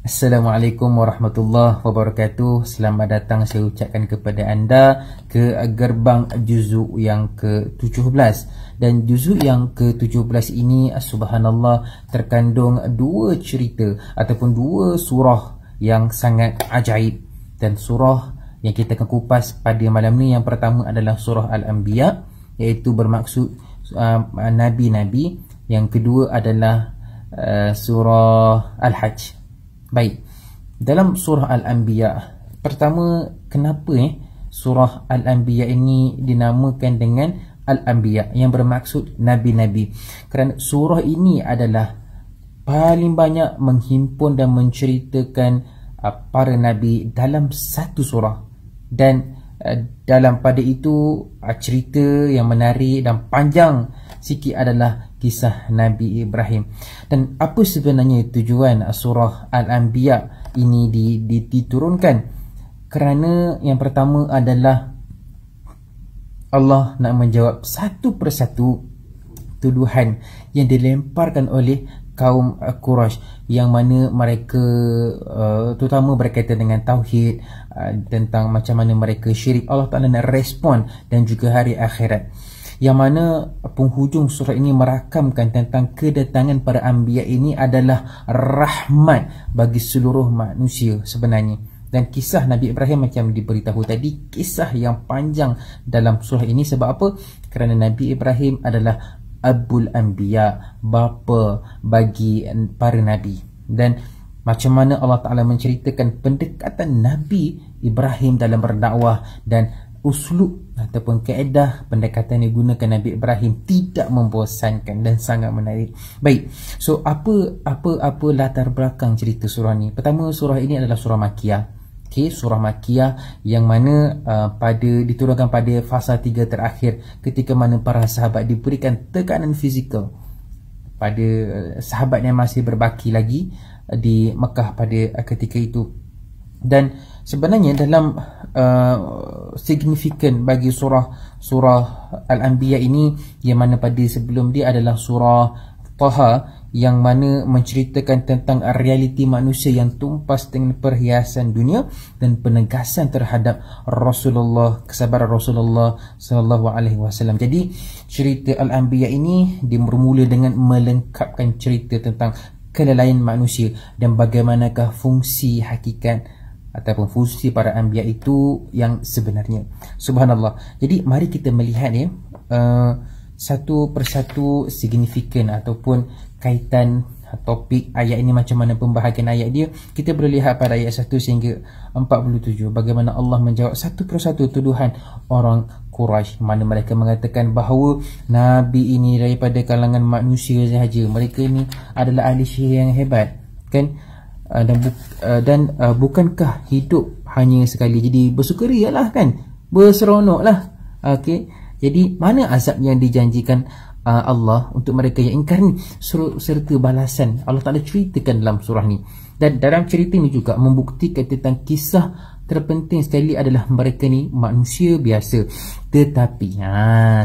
Assalamualaikum warahmatullahi wabarakatuh. Selamat datang saya ucapkan kepada anda ke gerbang juzuk yang ke-17. Dan juzuk yang ke-17 ini subhanallah terkandung dua cerita ataupun dua surah yang sangat ajaib. Dan surah yang kita akan kupas pada malam ni, yang pertama adalah surah Al-Anbiya, iaitu bermaksud nabi-nabi. Yang kedua adalah surah Al-Hajj. Baik, dalam surah Al-Anbiya, pertama, kenapa surah Al-Anbiya ini dinamakan dengan Al-Anbiya, yang bermaksud nabi-nabi? Kerana surah ini adalah paling banyak menghimpun dan menceritakan para nabi dalam satu surah. Dan dalam pada itu cerita yang menarik dan panjang sikit adalah kisah Nabi Ibrahim. Dan apa sebenarnya tujuan surah Al-Anbiya ini diturunkan? Kerana yang pertama adalah Allah nak menjawab satu persatu tuduhan yang dilemparkan oleh kaum Quraisy, yang mana mereka terutama berkaitan dengan tauhid, tentang macam mana mereka syirik. Allah Ta'ala nak respon, dan juga hari akhirat, yang mana penghujung surah ini merakamkan tentang kedatangan para anbiya ini adalah rahmat bagi seluruh manusia sebenarnya. Dan kisah Nabi Ibrahim macam diberitahu tadi, kisah yang panjang dalam surah ini. Sebab apa? Kerana Nabi Ibrahim adalah Abul Anbiya, bapa bagi para nabi. Dan macam mana Allah Ta'ala menceritakan pendekatan Nabi Ibrahim dalam berdakwah, dan uslub ataupun kaedah pendekatan yang digunakan Nabi Ibrahim tidak membosankan dan sangat menarik. Baik, so apa latar belakang cerita surah ni? Pertama, surah ini adalah surah Makkiyah. Surah Makkiyah yang mana diturunkan pada fasa 3 terakhir, ketika mana para sahabat diberikan tekanan fizikal pada sahabat yang masih berbaki lagi di Mekah pada ketika itu. Dan sebenarnya dalam signifikan bagi surah Al-Anbiya ini, yang mana pada sebelum dia adalah surah Taha, yang mana menceritakan tentang realiti manusia yang tumpas dengan perhiasan dunia, dan penegasan terhadap Rasulullah, kesabaran Rasulullah sallallahu alaihi wasallam. Jadi cerita Al-Anbiya ini bermula dengan melengkapkan cerita tentang kelalaian manusia dan bagaimanakah fungsi hakikat ataupun fungsi para anbiya itu yang sebenarnya. Subhanallah. Jadi mari kita melihat satu persatu signifikan ataupun kaitan topik ayat ini, macam mana pembahagian ayat dia. Kita boleh lihat pada ayat 1 sehingga 47 bagaimana Allah menjawab satu persatu tuduhan orang Quraisy, mana mereka mengatakan bahawa Nabi ini daripada kalangan manusia sahaja, mereka ini adalah ahli sihir yang hebat, kan? Dan bukankah hidup hanya sekali, jadi bersukaria lah, kan? Berseronok lah. Okay? Jadi mana azab yang dijanjikan Allah untuk mereka yang ingkar ni, serta balasan Allah Ta'ala ceritakan dalam surah ni. Dan dalam cerita ni juga membuktikan tentang kisah terpenting sekali adalah mereka ni manusia biasa. Tetapi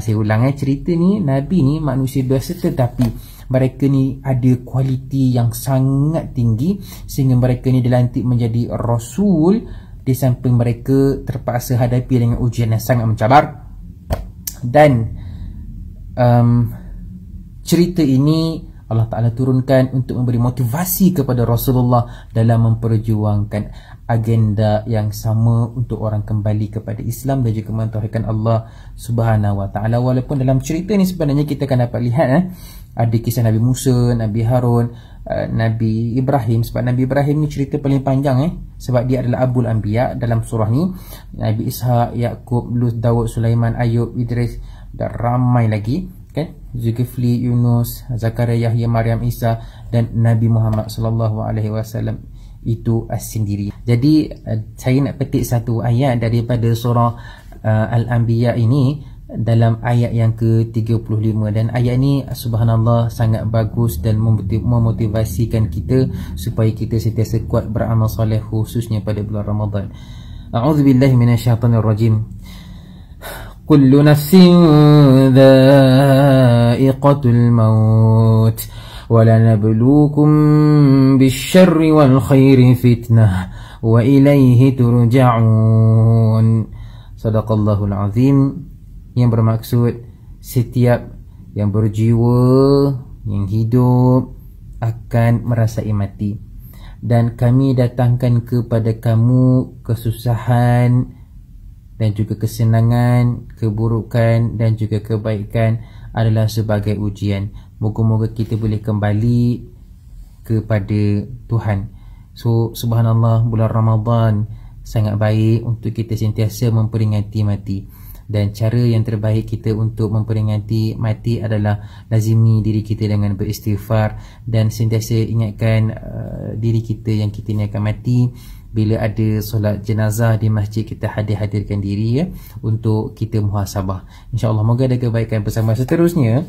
saya ulang, cerita ni, Nabi ni manusia biasa, tetapi mereka ni ada kualiti yang sangat tinggi sehingga mereka ni dilantik menjadi Rasul, di samping mereka terpaksa hadapi dengan ujian yang sangat mencabar. Dan cerita ini Allah Ta'ala turunkan untuk memberi motivasi kepada Rasulullah dalam memperjuangkan agenda yang sama untuk orang kembali kepada Islam dan juga mentauhidkan Allah Subhanahu Wa Ta'ala. Walaupun dalam cerita ni sebenarnya kita akan dapat lihat ada kisah Nabi Musa, Nabi Harun, Nabi Ibrahim. Sebab Nabi Ibrahim ni cerita paling panjang sebab dia adalah Abul Anbiya dalam surah ni. Nabi Ishak, Yaqub, Lut, Dawud, Sulaiman, Ayub, Idris dan ramai lagi, kan? Zulkifli, Yunus, Zakaria, Yahya, Maryam, Isa dan Nabi Muhammad sallallahu alaihi wasallam itu sendiri. Jadi saya nak petik satu ayat daripada surah Al-Anbiya ini dalam ayat yang ke-35, dan ayat ni subhanallah sangat bagus dan memotivasikan kita supaya kita sentiasa kuat beramal soleh, khususnya pada bulan Ramadan. A'udzubillahi minasyaitonirrajim. Kullu nafsin dha'iqatul maut وَلَنَبْلُوكُمْ بِالشَّرِّ وَالْخَيْرِ فِتْنَةً وَإِلَيْهِ تُرْجَعُونَ. Sadaqallahul Azim, yang bermaksud setiap yang berjiwa, yang hidup akan merasai mati, dan kami datangkan kepada kamu kesusahan dan juga kesenangan, keburukan dan juga kebaikan adalah sebagai ujian. Moga-moga kita boleh kembali kepada Tuhan. So subhanallah, bulan Ramadan sangat baik untuk kita sentiasa memperingati mati. Dan cara yang terbaik kita untuk memperingati mati adalah lazimi diri kita dengan beristighfar dan sentiasa ingatkan diri kita yang kita ni akan mati. Bila ada solat jenazah di masjid, kita hadirkan diri ya, untuk kita muhasabah. InsyaAllah moga ada kebaikan bersama. Seterusnya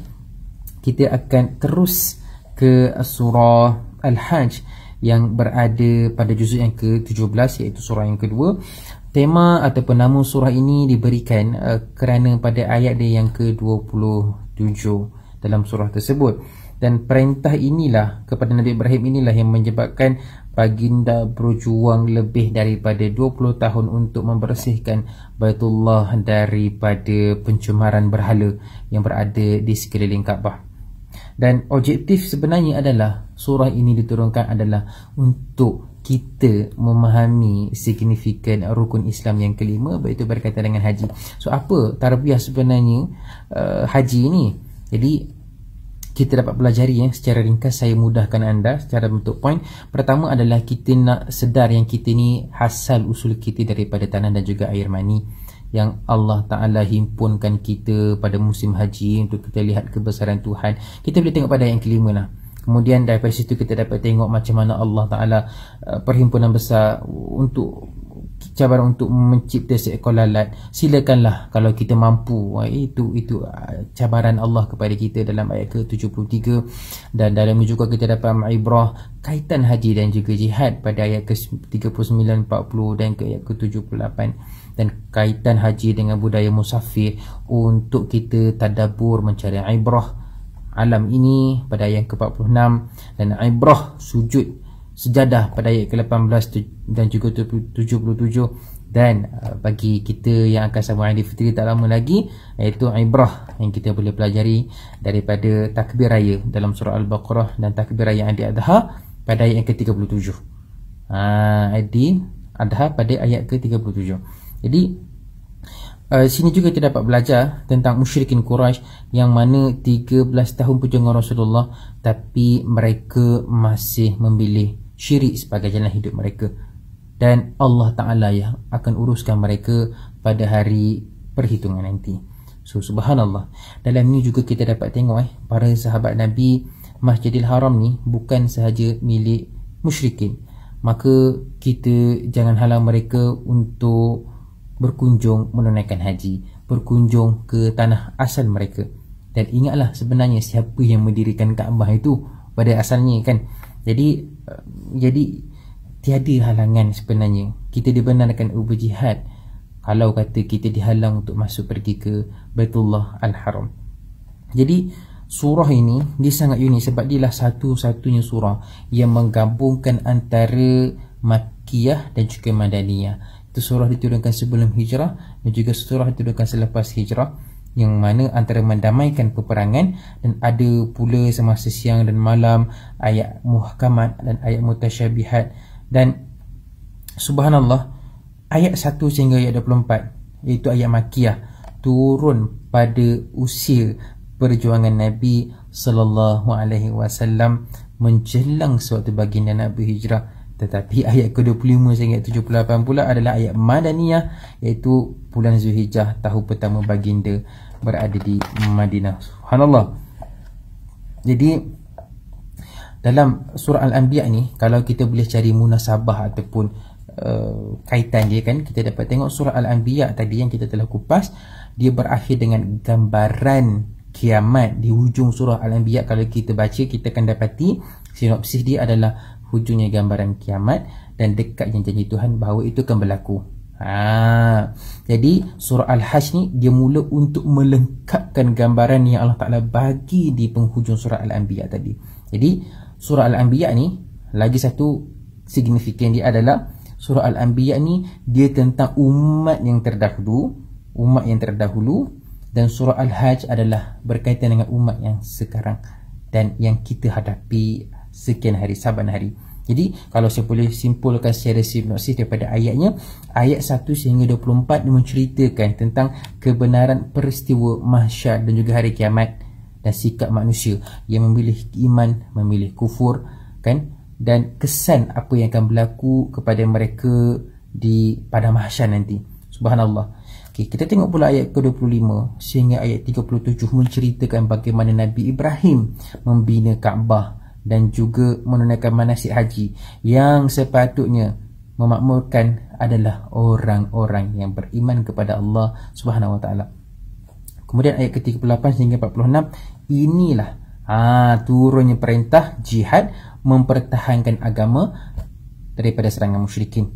kita akan terus ke surah Al-Hajj yang berada pada juzuk yang ke-17, iaitu surah yang kedua. Tema ataupun nama surah ini diberikan kerana pada ayat dia yang ke-27 dalam surah tersebut. Dan perintah inilah kepada Nabi Ibrahim inilah yang menyebabkan baginda berjuang lebih daripada 20 tahun untuk membersihkan Baitullah daripada pencemaran berhala yang berada di sekeliling Kaabah. Dan objektif sebenarnya adalah surah ini diturunkan adalah untuk kita memahami signifikan rukun Islam yang kelima, iaitu berkaitan dengan haji. So apa tarbiyah sebenarnya haji ini? Jadi kita dapat pelajari secara ringkas. Saya mudahkan anda secara bentuk poin. Pertama adalah kita nak sedar yang kita ni hasal usul kita daripada tanah dan juga air mani, yang Allah Ta'ala himpunkan kita pada musim haji untuk kita lihat kebesaran Tuhan. Kita boleh tengok pada yang kelima lah. Kemudian daripada situ kita dapat tengok macam mana Allah Ta'ala perhimpunan besar untuk cabaran untuk mencipta seekor lalat. Silakanlah kalau kita mampu. Itu cabaran Allah kepada kita dalam ayat ke-73. Dan dalam ini juga kita dapat ibrah kaitan haji dan juga jihad pada ayat ke-39, 40 dan ke ayat ke-78. Dan kaitan haji dengan budaya musafir untuk kita tadabbur mencari ibrah alam ini pada ayat ke-46, dan ibrah sujud sejadah pada ayat ke-18 dan juga 77. Dan bagi kita yang akan sambung Aidil Fitri tak lama lagi, iaitu ibrah yang kita boleh pelajari daripada takbir raya dalam surah Al-Baqarah dan takbir raya Aidil Adha pada ayat ke-37. Aidil Adha pada ayat ke-37. Jadi sini juga kita dapat belajar tentang musyrikin Quraisy yang mana 13 tahun perjuangan Rasulullah, tapi mereka masih memilih syirik sebagai jalan hidup mereka. Dan Allah Ta'ala yang akan uruskan mereka pada hari perhitungan nanti. So subhanallah, dalam ni juga kita dapat tengok para sahabat Nabi, Masjidil Haram ni bukan sahaja milik musyrikin. Maka kita jangan halang mereka untuk berkunjung menunaikan haji, berkunjung ke tanah asal mereka. Dan ingatlah sebenarnya siapa yang mendirikan Kaabah itu pada asalnya kan. Jadi tiada halangan sebenarnya. Kita dibenarkan berjihad kalau kata kita dihalang untuk masuk pergi ke Baitullah Al-Haram. Jadi surah ini dia sangat unik sebab dia lah satu-satunya surah yang menggabungkan antara Makkiyah dan juga Madaniyah. Itu surah diturunkan sebelum hijrah dan juga surah diturunkan selepas hijrah, yang mana antara mendamaikan peperangan, dan ada pula semasa siang dan malam, ayat muhkamat dan ayat mutasyabihat. Dan subhanallah, ayat 1 sehingga ayat 24 iaitu ayat Makkiyah turun pada usia perjuangan Nabi sallallahu alaihi wasallam menjelang sewaktu baginda nak berhijrah. Tetapi ayat ke-25 sehingga 78 pula adalah ayat Madaniyah, iaitu bulan Zulhijjah, tahun pertama baginda berada di Madinah. Subhanallah. Jadi dalam surah Al-Anbiya ni, kalau kita boleh cari munasabah ataupun kaitan dia kan, kita dapat tengok surah Al-Anbiya tadi yang kita telah kupas, dia berakhir dengan gambaran kiamat di hujung surah Al-Anbiya. Kalau kita baca, kita akan dapati sinopsis dia adalah hujungnya gambaran kiamat dan dekatnya janji Tuhan bahawa itu akan berlaku. Jadi surah Al-Hajj ni dia mula untuk melengkapkan gambaran yang Allah Ta'ala bagi di penghujung surah Al-Anbiya tadi. Jadi surah Al-Anbiya ni lagi satu signifikan dia adalah surah Al-Anbiya ni dia tentang umat yang terdahulu, dan surah Al-Hajj adalah berkaitan dengan umat yang sekarang dan yang kita hadapi sekian hari, saban hari. Jadi kalau saya boleh simpulkan secara sinopsis daripada ayatnya, ayat 1 sehingga 24 menceritakan tentang kebenaran peristiwa mahsyar dan juga hari kiamat dan sikap manusia yang memilih iman, memilih kufur, kan, dan kesan apa yang akan berlaku kepada mereka di pada mahsyar nanti. Subhanallah. Okay, kita tengok pula ayat ke-25 sehingga ayat 37 menceritakan bagaimana Nabi Ibrahim membina Kaabah dan juga menunaikan manasik haji yang sepatutnya memakmurkan adalah orang-orang yang beriman kepada Allah Subhanahu Wa Taala. Kemudian ayat ke-38 sehingga 46, inilah turunnya perintah jihad mempertahankan agama daripada serangan musyrikin.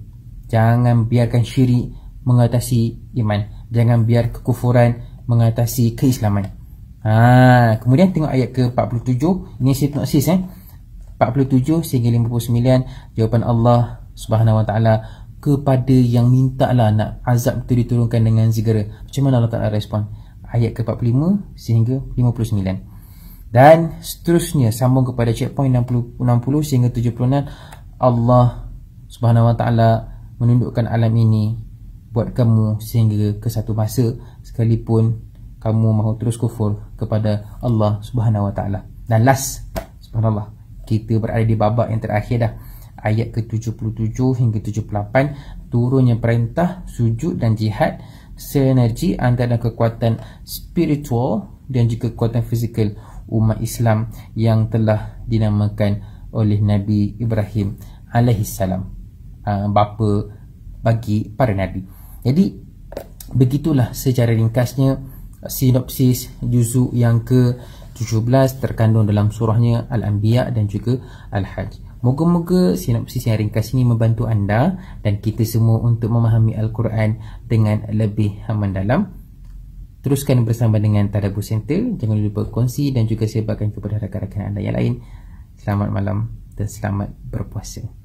Jangan biarkan syirik mengatasi iman, jangan biar kekufuran mengatasi keislaman. Kemudian tengok ayat ke-47, ini sinopsis 47 sehingga 59, jawapan Allah Subhanahu Wa Taala kepada yang minta lah nak azab itu diturunkan dengan segera. Macam mana Allah Taala respon? Ayat ke-45 sehingga 59. Dan seterusnya sambung kepada checkpoint 60 sehingga 76, Allah Subhanahu Wa Taala menundukkan alam ini buat kamu sehingga ke satu masa sekalipun kamu mahu terus kufur kepada Allah Subhanahu Wa Taala. Dan last, subhanallah, kita berada di babak yang terakhir dah. Ayat ke-77 hingga 78, turunnya perintah sujud dan jihad, sinergi antara kekuatan spiritual dan juga kekuatan fizikal umat Islam yang telah dinamakan oleh Nabi Ibrahim alaihissalam, bapa bagi para nabi. Jadi begitulah secara ringkasnya sinopsis juzuk yang ke-17 terkandung dalam surahnya Al-Anbiya dan juga Al-Hajj. Moga-moga sinopsis yang ringkas ini membantu anda dan kita semua untuk memahami Al-Quran dengan lebih mendalam. Teruskan bersama dengan Tadabbur Center. Jangan lupa kongsi dan juga sebarkan kepada rakan-rakan anda yang lain. Selamat malam dan selamat berpuasa.